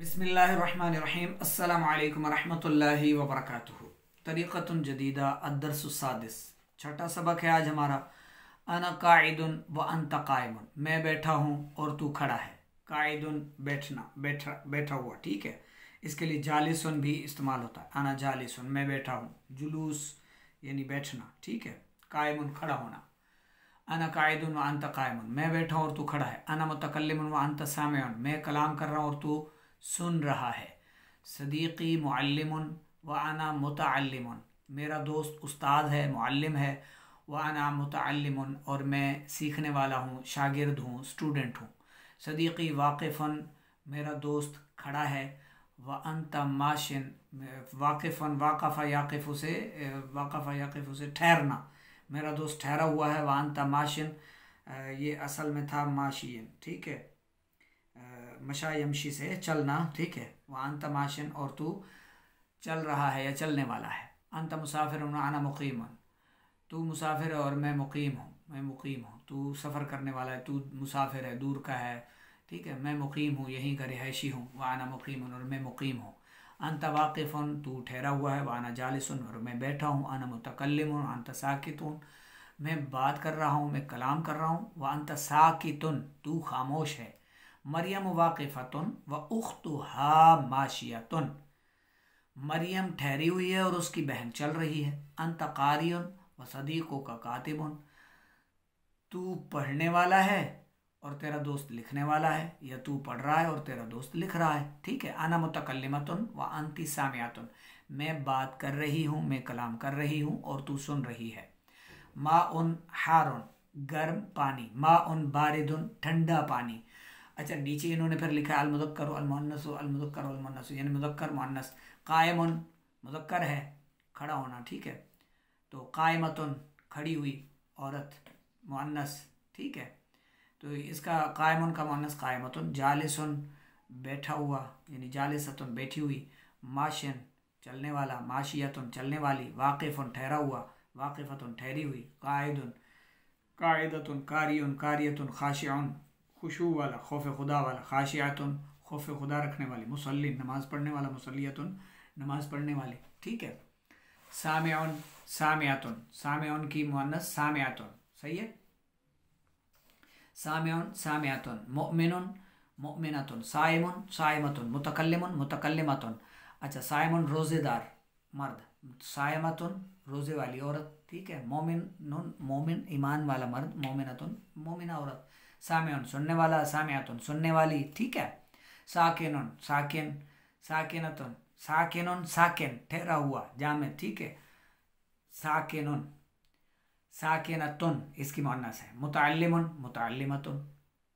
बिस्मिल्लाहिर्रहमानिर्रहीम। अस्सलामु अलैकुम वरहमतुल्लाहि वबरकातुहू। तरीक़तुन जदीदा अद्दर्सुस्सादिस। छठा सबक है आज हमारा। अना काइदुन व अंता कायमुन। मैं बैठा हूँ और तू खड़ा है। काइदुन बैठना, बैठा हुआ, ठीक है। इसके लिए जालिसुन भी इस्तेमाल होता है। अना जालिसुन, मैं बैठा हूँ। जुलूस यानी बैठना, ठीक है। कायमुन खड़ा होना। अना काइदुन व अंता कायमुन, मैं बैठा हूँ और तू खड़ा है। अना मुतकल्लिमुन व अंता सामिउन, मैं कलाम कर रहा हूँ और तू सुन रहा है। सदीक़ी मुअल्लिमुन व अना मुतअल्लिमुन, मेरा दोस्त उस्ताद है, मुअल्लिम है। व अना मुतअल्लिमुन, और मैं सीखने वाला हूँ, शागिर्द हूँ, स्टूडेंट हूँ। सदीक़ी वाक़िफ़ुन, मेरा दोस्त खड़ा है। व अंता माशिन, वाक़िफ़ुन वाक़फ़ा याक़िफ़ु से ठहरना, मेरा दोस्त ठहरा हुआ है। व अंता माशिन, ये असल में था माशियन, ठीक है। मशा यमशी से चलना, ठीक है। वह अंत माशिन, और तू चल रहा है या चलने वाला है। अंत मुसाफिर आना मुकीमन, तू मुसाफिर है और मैं मुकीम हूँ, मैं मुकीम हूँ। तू सफ़र करने वाला है, तू मुसाफिर है, दूर का है, ठीक है। मैं मुकीम हूँ, यहीं का रिहायशी हूँ। वह आना मुकीमन, और मैं मुकीम हूँ। अंत वाक़िफ़ुन, तू ठहरा हुआ है। वह आना जालिसुन, और मैं बैठा हूँ। अना मुतकल्लिमुन अंत साकितुन, मैं बात कर रहा हूँ, मैं कलाम कर रहा हूँ। वह अंत साकितुन, तू खामोश है। मरियम वाक़िफ़तुन व उख्तुहा माशियतुन, मरियम ठहरी हुई है और उसकी बहन चल रही है। अंत क़ारियुन व सदीक़ुका कातिबुन, तू पढ़ने वाला है और तेरा दोस्त लिखने वाला है, या तू पढ़ रहा है और तेरा दोस्त लिख रहा है, ठीक है। अना मुतकल्लिमतुन व अंती सामियातुन, मैं बात कर रही हूँ, मैं कलाम कर रही हूँ और तू सुन रही है। माउन हारुन, गर्म पानी। माउन बारिदुन, ठंडा पानी। अच्छा, नीचे इन्होंने फिर लिखा है अलमुज़क्कर अलमुअन्नस, अलमुज़क्कर अलमुअन्नस, यानी मुज़क्कर मुअन्नस। कायमुन मुज़क्कर है, खड़ा होना, ठीक है। तो कायमतुन, खड़ी हुई औरत, मुअन्नस, ठीक है। तो इसका कायमुन का मुअन्नस कायमतुन। जालिसुन, बैठा हुआ, यानी जालिसतुन, बैठी हुई। माशियन, चलने वाला। माशियतुन, चलने वाली। वाक़िफ़ुन, ठहरा हुआ। वाक़िफ़तुन, ठहरी हुई। कायदुन, कायदतुन, कारियुन, कारियतुन। खाशिउन, खुशू वाला, खौफ खुदा वाला। खाशियातुन, खौफ खुदा रखने वाली। मुसल्ली, नमाज पढ़ने वाला। मुसल्लियतुन, नमाज पढ़ने वाली, ठीक है। सामिउन, सामियातुन, सामिउन की मुअन्नस सामियातुन, सही है। सामिउन, सामियातुन। मुअमिनुन, मुअमिनतुन। साइमुन, साइमतुन। मुतकल्लिमुन, मुतकल्लिमतुन। अच्छा, साइमुन रोज़ेदार मर्द। साइमतुन, रोज़े वाली औरत, ठीक है। मोमिन, मोमिन ईमान वाला मर्द। मोमिनतुन, मोमिना औरत। सामिउन, सुनने वाला। सामियातुन, सुनने वाली, ठीक है। साकिनुन, साकिन। साकिनतुन, साकिनुन, साकिन, ठहरा हुआ, जामिद, ठीक है। साकिनुन, साकिनतुन, इसकी मुअन्नस है। मुतअल्लिमुन, मुतअल्लिमतुन,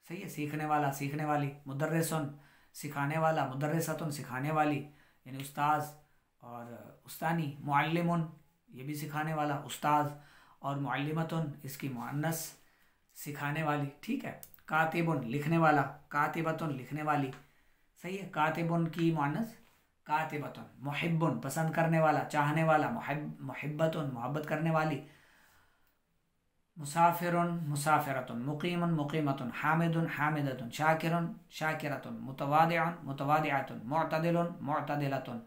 सही है। सीखने वाला, सीखने वाली। मुदर्रिसुन, सिखाने वाला। मुदर्रिसतुन, सिखाने वाली, यानी उस्ताद और उस्तानी। मुअल्लिमुन, ये भी सिखाने वाला, उस्ताद। और मुअल्लिमतुन, इसकी मुअन्नस, सिखाने वाली, ठीक है। कातिबुन, लिखने वाला। कातिबतुन, लिखने वाली, सही है। कातिबुन की मुअन्नस कातिबतुन। मुहिब्बुन, पसंद करने वाला, चाहने वाला। मुहिब्बतुन, मोहब्बत करने वाली। मुसाफिरुन, मुसाफिरतुन। मुकीमुन, मुकीमतुन। हामिदुन, हामिदतुन। शाकिरुन, शाकिरतुन। मुतवादिउन, मुतवादिअतुन। मुअतदिलुन, मुअतदिलतुन।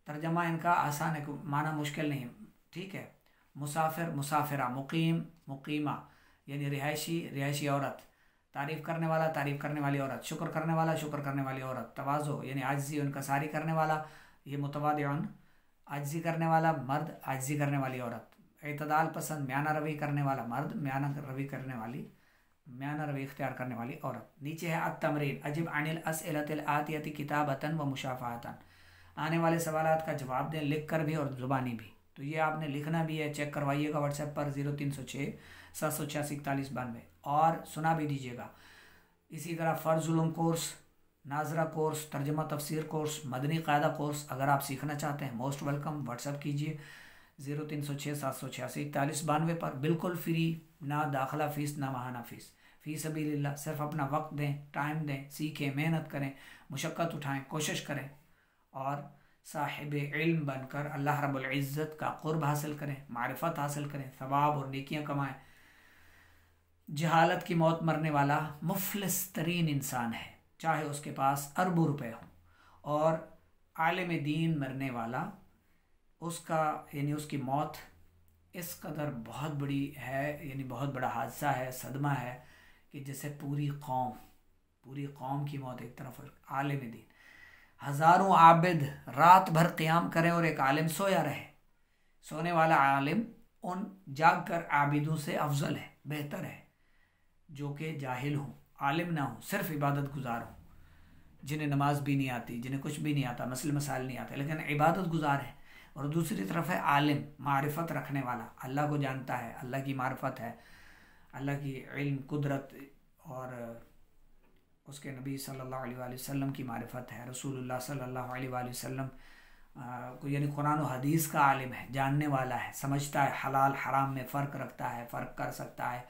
तर्जमा इनका आसान है, माना मुश्किल नहीं, ठीक है। मुसाफिर, मुसाफिरा। मुकीम, मुकीमा, यानी रिहायशी, रिहायशी औरत। तारीफ़ करने वाला, तारीफ़ करने वाली औरत। शुक्र करने वाला, शुक्र करने वाली औरत। तवाज़ो, यानी आजिज़ी, उनका सारी करने वाला, ये मुतवादिउन। आजिज़ी करने वाला मर्द, आजिज़ी करने वाली औरत। इतदाल पसंद, म्याना रवि करने वाला मर्द, म्याना रवि करने वाली, म्याना रवि इख्तियार करने वाली औरत। नीचे है अत-तमरीन। अजिब अनिल अस्इलतिल आतियति किताबतन व मुशाफ़ातन, आने वाले सवालात का जवाब दें, लिख कर भी और ज़ुबानी भी। तो ये आपने लिखना भी है, चेक करवाइएगा व्हाट्सएप पर 0306 786 4192, और सुना भी दीजिएगा। इसी तरह फ़र्ज़ उलूम कोर्स, नाजरा कोर्स, तर्जमा तफसीर कोर्स, मदनी कायदा कोर्स अगर आप सीखना चाहते हैं, मोस्ट वेलकम। व्हाट्सएप कीजिए 0306 786 4192 पर, बिल्कुल फ्री, ना दाखिला फ़ीस ना महाना फ़ीस। फ़ी सबीलिल्लाह, सिर्फ अपना वक्त दें, टाइम दें, सीखें, मेहनत करें, मुशक्क़त उठाएं, कोशिश करें, और साहिब इल्म बनकर अल्लाह रब्बुल इज़्ज़त का क़ुर्ब हासिल करें, मारिफत हासिल करें, सवाब और नेकियां कमाएं। जहालत की मौत मरने वाला मुफलिस तरीन इंसान है, चाहे उसके पास अरबों रुपए हों, और आलिम दीन मरने वाला, उसका यानी उसकी मौत इस कदर बहुत बड़ी है, यानी बहुत बड़ा हादसा है, सदमा है, कि जैसे पूरी कौम की मौत एक तरफ, आलिम दीन, हज़ारों आबिद रात भर क़याम करें और एक आलिम सोया रहे। सोने वाला आलिम उन जाग कर आबिदों से अफजल है, बेहतर है, जो कि जाहिल हों, आलिम ना हो, सिर्फ इबादत गुजार हों, जिन्हें नमाज भी नहीं आती, जिन्हें कुछ भी नहीं आता, मसले मसाइल नहीं आते, लेकिन इबादत गुजार है। और दूसरी तरफ है आलिम, मारिफत रखने वाला, अल्लाह को जानता है, अल्लाह की मारिफत है, अल्लाह की इल्म, कुदरत और उसके नबी सल्लल्लाहु अलैहि वसल्लम की मारिफत है, रसूलुल्लाह सल्लल्लाहु अलैहि वसल्लम को यानी कुरान और हदीस का आलिम है, जानने वाला है, समझता है, हलाल हराम में फ़र्क रखता है, फ़र्क कर सकता है,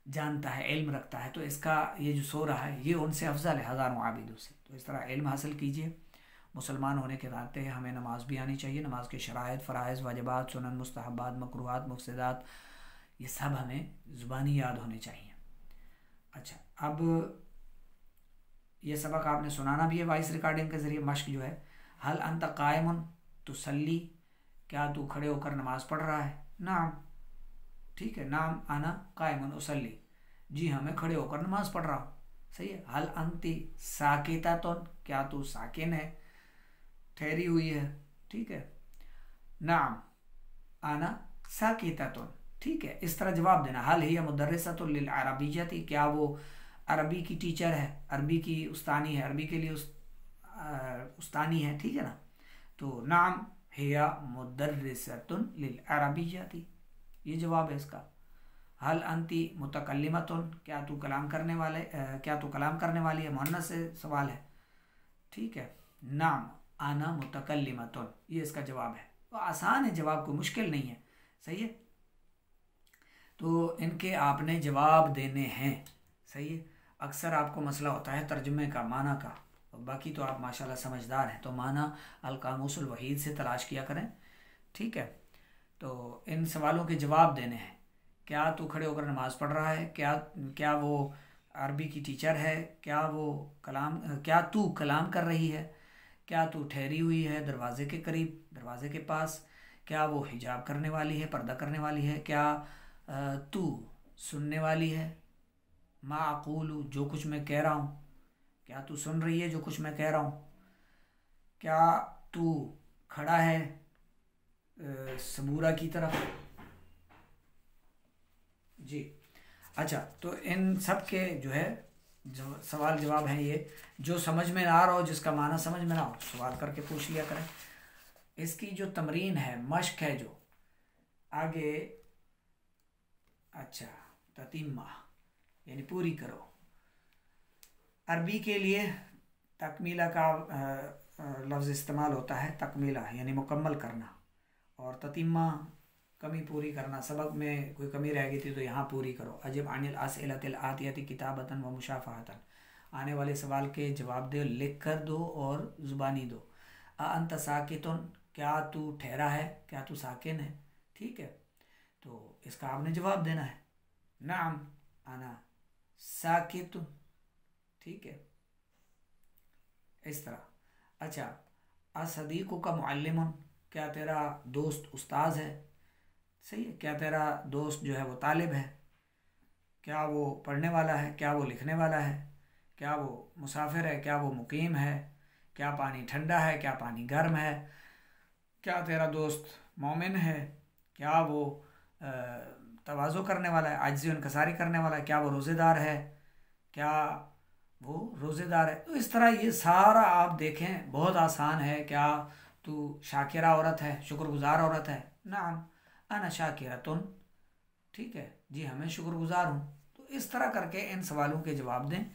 जानता है, इल्म रखता है। तो इसका ये जो सो रहा है ये उनसे अफजल है हज़ारों आबिदों से। तो इस तरह इल्म हासिल कीजिए। मुसलमान होने के नाते हमें नमाज भी आनी चाहिए, नमाज के शराइत, फ़राइज़, वाजिबात, सुनन, मुस्तहब्बात, मकरूहात, मुफ़सिदात, ये सब हमें ज़ुबानी याद होने चाहिए। अच्छा, अब ये सबक आपने सुनाना भी है वॉइस रिकॉर्डिंग के ज़रिए, मश्क जो है। हल अंत कायमुन तुसल्ली, क्या तू खड़े होकर नमाज पढ़ रहा है? नाम, ठीक है, नाम आना कायमुन उसल्ली, जी हाँ मैं खड़े होकर नमाज पढ़ रहा हूँ, सही है। हल अंती साकितातुन, क्या तू साकिन है, ठहरी हुई है, ठीक है। नाम आना साकितातुन, ठीक है, इस तरह जवाब देना। हल हिया मुदर्रिसतुन लिल अरबिय्यति, क्या वो अरबी की टीचर है, अरबी की उस्तानी है, अरबी के लिए उस्तानी है, ठीक है ना। तो नाम हिया मुदर्रिसतुन लिल अरबिय्यति, ये जवाब है इसका। हल अंती मुतकल्लिमतुन, क्या तू कलाम करने वाली है, मुअन्नस से सवाल है, ठीक है। नाम आना मुतकल्लिमतुन, ये इसका जवाब है। तो आसान है जवाब, कोई मुश्किल नहीं है, सही है। तो इनके आपने जवाब देने हैं, सही है। अक्सर आपको मसला होता है तर्जुमे का, माना का, बाकी तो आप माशाल्लाह समझदार हैं, तो माना अल-कामूसुल वहीद से तलाश किया करें, ठीक है। तो इन सवालों के जवाब देने हैं। क्या तू खड़े होकर नमाज पढ़ रहा है, क्या वो अरबी की टीचर है, क्या तू कलाम कर रही है, क्या तू ठहरी हुई है दरवाज़े के करीब, दरवाज़े के पास, क्या वो हिजाब करने वाली है, पर्दा करने वाली है, क्या तू सुनने वाली है, माक़ूलु, जो कुछ मैं कह रहा हूँ, क्या तू सुन रही है जो कुछ मैं कह रहा हूँ, क्या तू खड़ा है सबूरा की तरफ, जी। अच्छा, तो इन सब के जो है सवाल जवाब हैं ये। जो समझ में ना आ रहा हो, जिसका माना समझ में ना हो, सवाल करके पूछ लिया करें। इसकी जो तमरीन है, मश्क है जो आगे, अच्छा, ततीमा यानी पूरी करो। अरबी के लिए तकमीला का लफ्ज़ इस्तेमाल होता है, तकमीला यानी मुकम्मल करना, और ततीमा कमी पूरी करना। सबक में कोई कमी रह गई थी तो यहाँ पूरी करो। अजिब अनिल अस्इलतिल आतियति किताबतन व मुशाफहतन, आने वाले सवाल के जवाब दो, लिख कर दो और ज़ुबानी दो। अंत साकितुन, क्या तू ठहरा है, क्या तू साकिन है, ठीक है। तो इसका आपने जवाब देना है। नाम आना साकितुन, ठीक है, इस तरह। अच्छा, असदीक़ु का मुअल्लिमुन, क्या तेरा दोस्त उस्ताद है, सही है। क्या तेरा दोस्त जो है वो तालिब है, क्या वो पढ़ने वाला है, क्या वो लिखने वाला है, क्या वो मुसाफिर है, क्या वो मुकीम है, क्या पानी ठंडा है, क्या पानी गर्म है, क्या तेरा दोस्त मोमिन है, क्या वो तवाज़ु करने वाला है, आजिज़ी इनकसारी करने वाला है, क्या वो रोज़ेदार है, क्या वो रोज़ेदार है। तो इस तरह ये सारा आप देखें, बहुत आसान है। क्या तू शाकिरा औरत है, शुक्रगुजार औरत है? नाम अना शाकिरतुन, ठीक है, जी हाँ मैं शुक्रगुजार हूँ। तो इस तरह करके इन सवालों के जवाब दें।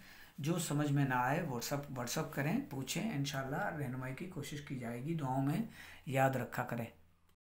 जो समझ में ना आए व्हाट्सअप करें, पूछें, इंशाल्लाह रहनुमाई की कोशिश की जाएगी। दुआओं में याद रखा करें।